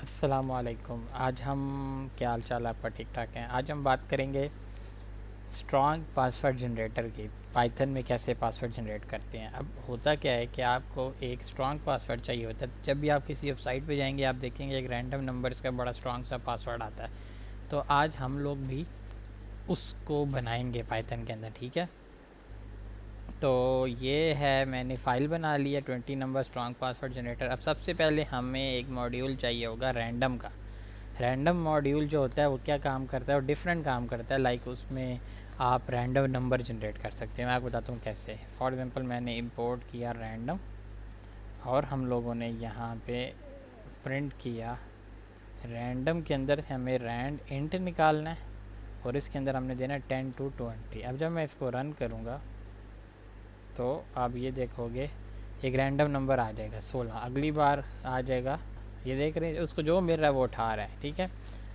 अस्सलामुअलैकुम। आज हम क्या हाल चाल है आपका? ठीक ठाक है। आज हम बात करेंगे स्ट्रॉन्ग पासवर्ड जनरेटर की। पाइथन में कैसे पासवर्ड जनरेट करते हैं। अब होता क्या है कि आपको एक स्ट्रॉन्ग पासवर्ड चाहिए होता है। जब भी आप किसी वेबसाइट पे जाएंगे आप देखेंगे एक रैंडम नंबर्स का बड़ा स्ट्रॉन्ग सा पासवर्ड आता है। तो आज हम लोग भी उसको बनाएंगे पाइथन के अंदर, ठीक है। तो ये है, मैंने फ़ाइल बना ली है 20 नंबर स्ट्रॉन्ग पासवर्ड जनरेटर। अब सबसे पहले हमें एक मॉड्यूल चाहिए होगा रैंडम का। रैंडम मॉड्यूल जो होता है वो क्या काम करता है, वो डिफरेंट काम करता है। लाइक उसमें आप रैंडम नंबर जनरेट कर सकते हैं। मैं आपको बताता हूँ कैसे। फॉर एग्जांपल मैंने इंपोर्ट किया रैंडम और हम लोगों ने यहाँ पे प्रिंट किया रैंडम के अंदर से हमें रैंड इंट निकालना है और इसके अंदर हमने देना 10 to 20। अब जब मैं इसको रन करूँगा तो आप ये देखोगे एक रैंडम नंबर आ जाएगा 16। अगली बार आ जाएगा, ये देख रहे हैं, उसको जो मिल रहा है वो उठा रहा है, ठीक है।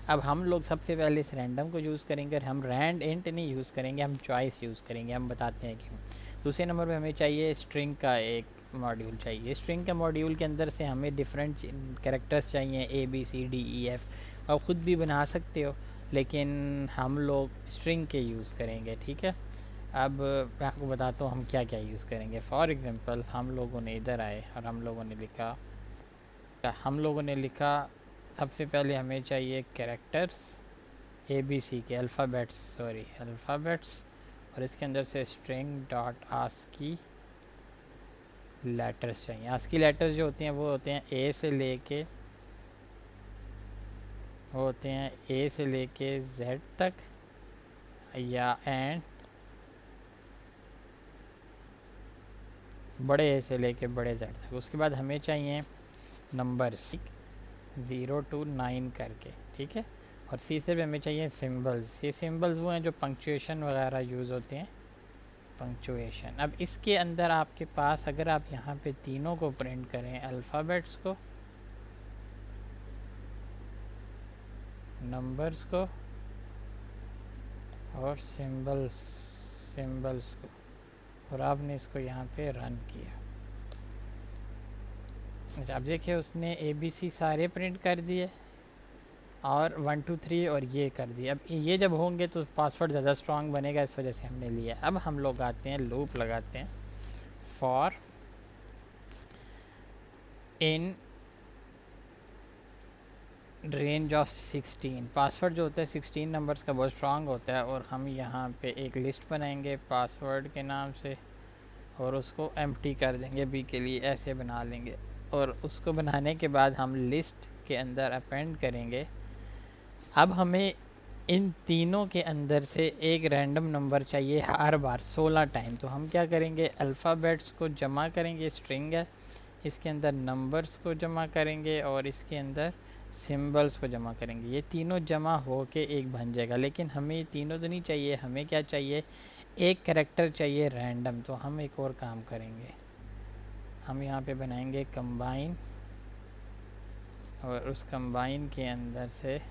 अब हम लोग सबसे पहले इस रैंडम को यूज़ करेंगे और हम रैंड इंट नहीं यूज़ करेंगे, हम चॉइस यूज़ करेंगे। हम बताते हैं क्यों। दूसरे नंबर पे हमें चाहिए स्ट्रिंग का एक मॉड्यूल चाहिए। स्ट्रिंग के मॉड्यूल के अंदर से हमें डिफरेंट कैरेक्टर्स चाहिए, ABCDEF। आप ख़ुद भी बना सकते हो लेकिन हम लोग स्ट्रिंग के यूज़ करेंगे, ठीक है। अब मैं आपको बताता हूँ हम क्या क्या यूज़ करेंगे। फॉर एग्ज़ाम्पल हम लोगों ने इधर आए और हम लोगों ने लिखा सबसे पहले हमें चाहिए कैरेक्टर्स ABC के अल्फ़ाबेट्स और इसके अंदर से स्ट्रिंग डॉट आस्की लेटर्स चाहिए। आस्की लेटर्स जो होते हैं वो होते हैं A से लेके Z तक या एंड बड़े A से लेके बड़े Z तक। उसके बाद हमें चाहिए नंबर्स 0 to 9 करके, ठीक है। और सी से भी हमें चाहिए सिंबल्स। ये सिंबल्स वो हैं जो पंक्चुएशन वगैरह यूज़ होते हैं, पंक्चुएशन। अब इसके अंदर आपके पास अगर आप यहाँ पे तीनों को प्रिंट करें, अल्फ़ाबेट्स को, नंबर्स को और सिंबल्स को, और आपने इसको यहाँ पे रन किया। अच्छा, अब देखिए उसने ABC सारे प्रिंट कर दिए और 1 2 3 और ये कर दिए। अब ये जब होंगे तो पासवर्ड ज़्यादा स्ट्रांग बनेगा, इस वजह से हमने लिया। अब हम लोग आते हैं, लूप लगाते हैं for in range of 16। Password जो होता है 16 नंबर्स का बहुत स्ट्रांग होता है और हम यहाँ पे एक लिस्ट बनाएंगे पासवर्ड के नाम से और उसको एम्प्टी कर देंगे बी के लिए, ऐसे बना लेंगे। और उसको बनाने के बाद हम लिस्ट के अंदर अपेंड करेंगे। अब हमें इन तीनों के अंदर से एक रैंडम नंबर चाहिए हर बार 16 टाइम। तो हम क्या करेंगे, अल्फ़ाबेट्स को जमा करेंगे, स्ट्रिंग है, इसके अंदर नंबर्स को जमा करेंगे और इसके अंदर सिंबल्स को जमा करेंगे। ये तीनों जमा हो के एक बन जाएगा। लेकिन हमें ये तीनों तो नहीं चाहिए, हमें क्या चाहिए, एक करेक्टर चाहिए रैंडम। तो हम एक और काम करेंगे, हम यहाँ पे बनाएंगे कंबाइन और उस कंबाइन के अंदर से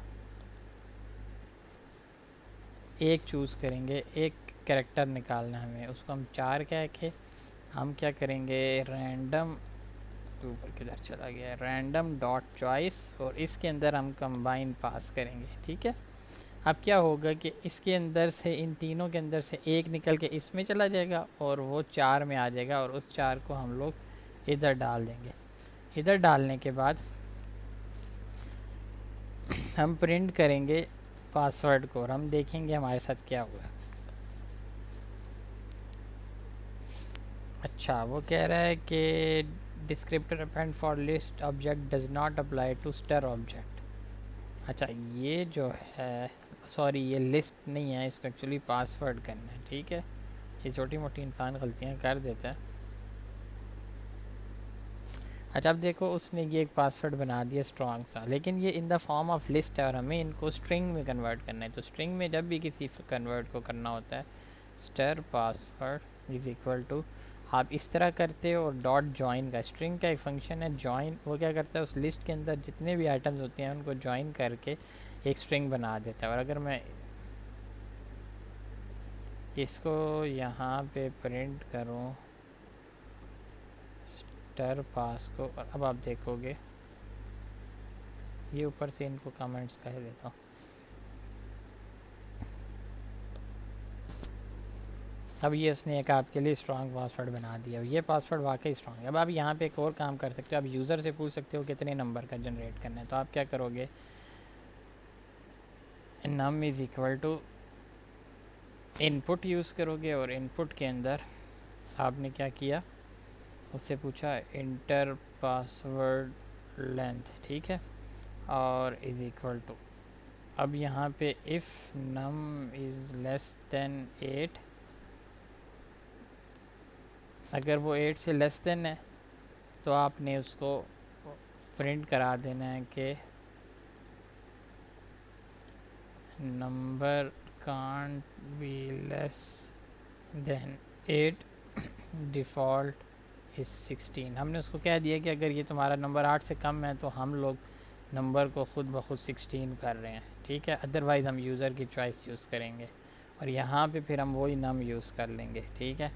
एक चूज़ करेंगे, एक कैरेक्टर निकालना है हमें, उसको हम 4 कह के हम क्या करेंगे, रैंडम, ऊपर किधर चला गया, रैंडम डॉट चॉइस, और इसके अंदर हम कंबाइन पास करेंगे, ठीक है। अब क्या होगा कि इसके अंदर से, इन तीनों के अंदर से एक निकल के इसमें चला जाएगा और वो 4 में आ जाएगा और उस 4 को हम लोग इधर डाल देंगे। इधर डालने के बाद हम प्रिंट करेंगे पासवर्ड को और हम देखेंगे हमारे साथ क्या हुआ। अच्छा, वो कह रहा है कि descriptor append for list object does not apply to str object. अच्छा, ये जो है, सॉरी ये लिस्ट नहीं है, इसको एक्चुअली पासवर्ड करना है, ठीक है। ये छोटी मोटी इंसान गलतियाँ कर देता है। अच्छा, अब देखो उसने ये एक पासवर्ड बना दिया स्ट्रॉन्ग सा, लेकिन ये in the form of list है और हमें इनको स्ट्रिंग में कन्वर्ट करना है। तो स्ट्रिंग में जब भी किसी कन्वर्ट को करना होता है, str password is equal to, आप इस तरह करते हो। और डॉट जॉइन का, स्ट्रिंग का एक फंक्शन है जॉइन, वो क्या करता है, उस लिस्ट के अंदर जितने भी आइटम्स होते हैं उनको जॉइन करके एक स्ट्रिंग बना देता है। और अगर मैं इसको यहाँ पे प्रिंट करूँ स्टर पास को, और अब आप देखोगे ये ऊपर से इनको कमेंट्स कह देता हूँ। अब ये उसने एक आपके लिए स्ट्रॉन्ग पासवर्ड बना दिया। ये पासवर्ड वाकई स्ट्रॉन्ग है। अब आप यहाँ पे एक और काम कर सकते हो, आप यूज़र से पूछ सकते हो कितने नंबर का जनरेट करना है। तो आप क्या करोगे, num is equal to input use करोगे, और इनपुट के अंदर आपने क्या किया, उससे पूछा इंटर पासवर्ड लेंथ, ठीक है, और इज़ इक्वल टू, अब यहाँ पे if num is less than 8, अगर वो 8 से लेस देन है तो आपने उसको प्रिंट करा देना है कि number can't be less than 8, default is 16। हमने उसको कह दिया कि अगर ये तुम्हारा नंबर 8 से कम है तो हम लोग नंबर को ख़ुद ब खुद 16 कर रहे हैं, ठीक है, अदरवाइज़ हम यूज़र की चॉइस यूज़ करेंगे और यहाँ पे फिर हम वही नम यूज़ कर लेंगे, ठीक है।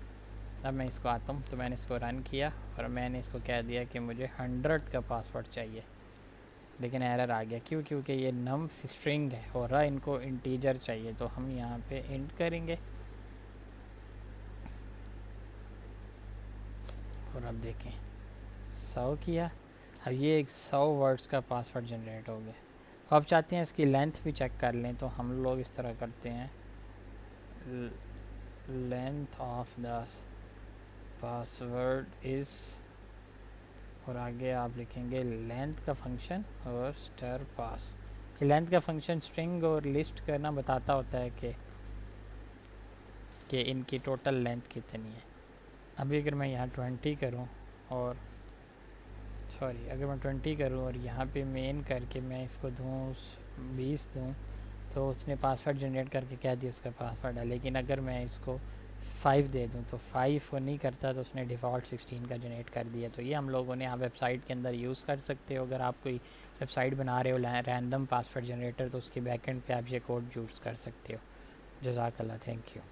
अब मैं इसको आता हूँ, तो मैंने इसको रन किया और मैंने इसको कह दिया कि मुझे 100 का पासवर्ड चाहिए, लेकिन एरर आ गया। क्यों? क्योंकि ये नम स्ट्रिंग है और इनको इंटीजर चाहिए, तो हम यहाँ पे इंट करेंगे और अब देखें 100 किया। अब ये एक 100 वर्ड्स का पासवर्ड जनरेट हो गया। अब चाहते हैं इसकी लेंथ भी चेक कर लें, तो हम लोग इस तरह करते हैं, length of the password is, और आगे आप लिखेंगे लेंथ का फंक्शन और स्टर पास। लेंथ का फंक्शन स्ट्रिंग और लिस्ट करना बताता होता है कि इनकी टोटल लेंथ कितनी है। अभी अगर मैं यहाँ 20 करूँ और अगर मैं 20 करूँ और यहाँ पे मेन करके मैं इसको दूँ 20 दूँ, तो उसने पासवर्ड जनरेट करके कह दिया उसका पासवर्ड है। लेकिन अगर मैं इसको 5 दे दूँ तो 5 वो नहीं करता, तो उसने डिफ़ॉल्ट 16 का जनरेट कर दिया। तो ये हम लोगों ने आप वेबसाइट के अंदर यूज़ कर सकते हो। अगर आप कोई वेबसाइट बना रहे हो रैंडम पासवर्ड जनरेटर, तो उसके बैकएंड पे आप ये कोड यूज़ कर सकते हो। जज़ाकल्लाह, थैंक यू।